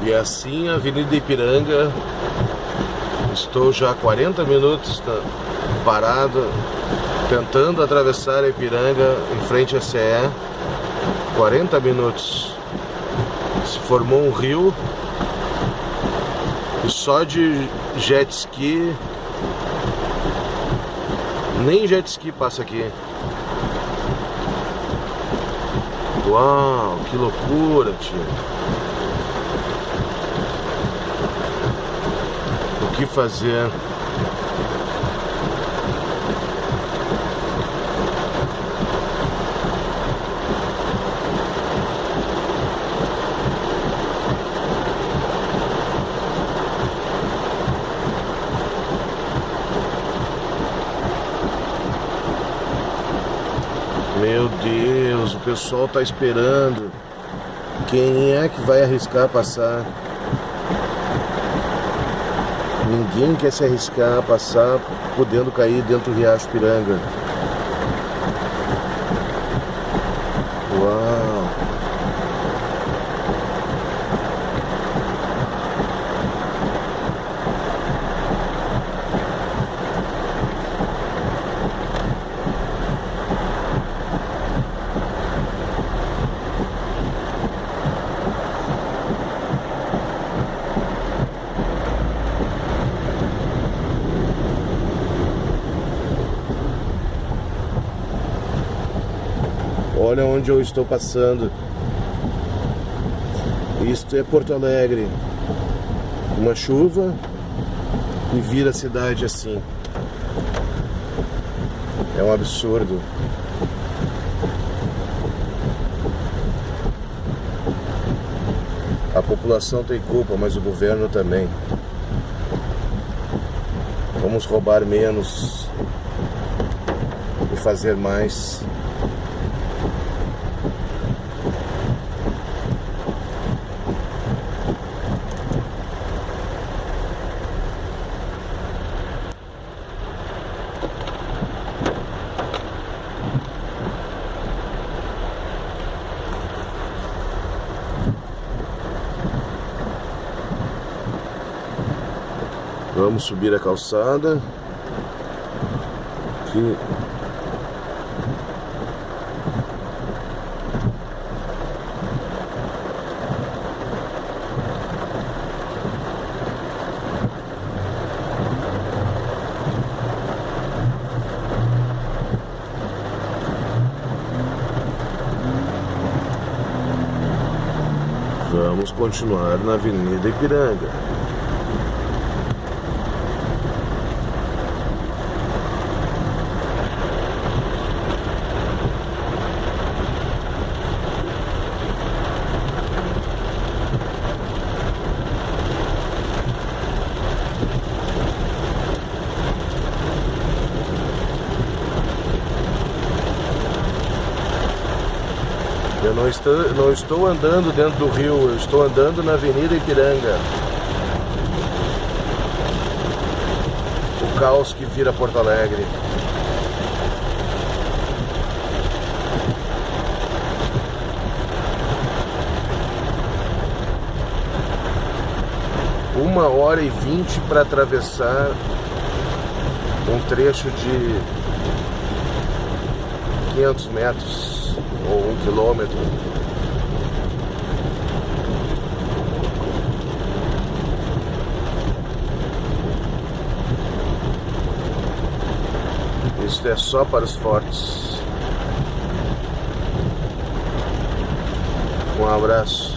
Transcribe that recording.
E assim a Avenida Ipiranga, estou já há 40 minutos parado, tentando atravessar a Ipiranga em frente à CE. 40 minutos. Se formou um rio e só de jet ski, nem jet ski passa aqui. Uau, que loucura, tio. O que fazer? Meu Deus, o pessoal tá esperando. Quem é que vai arriscar passar? Ninguém quer se arriscar a passar podendo cair dentro do Riacho Ipiranga. Uau! Olha onde eu estou passando. Isto é Porto Alegre. Uma chuva e vira a cidade assim. É um absurdo. A população tem culpa, mas o governo também. Vamos roubar menos e fazer mais. Vamos subir a calçada. Aqui. Vamos continuar na Avenida Ipiranga. Eu não estou andando dentro do rio, eu estou andando na Avenida Ipiranga. O caos que vira Porto Alegre. Uma hora e 20 para atravessar um trecho de 500 metros. Ou 1 quilômetro. Isso é só para os fortes. Um abraço.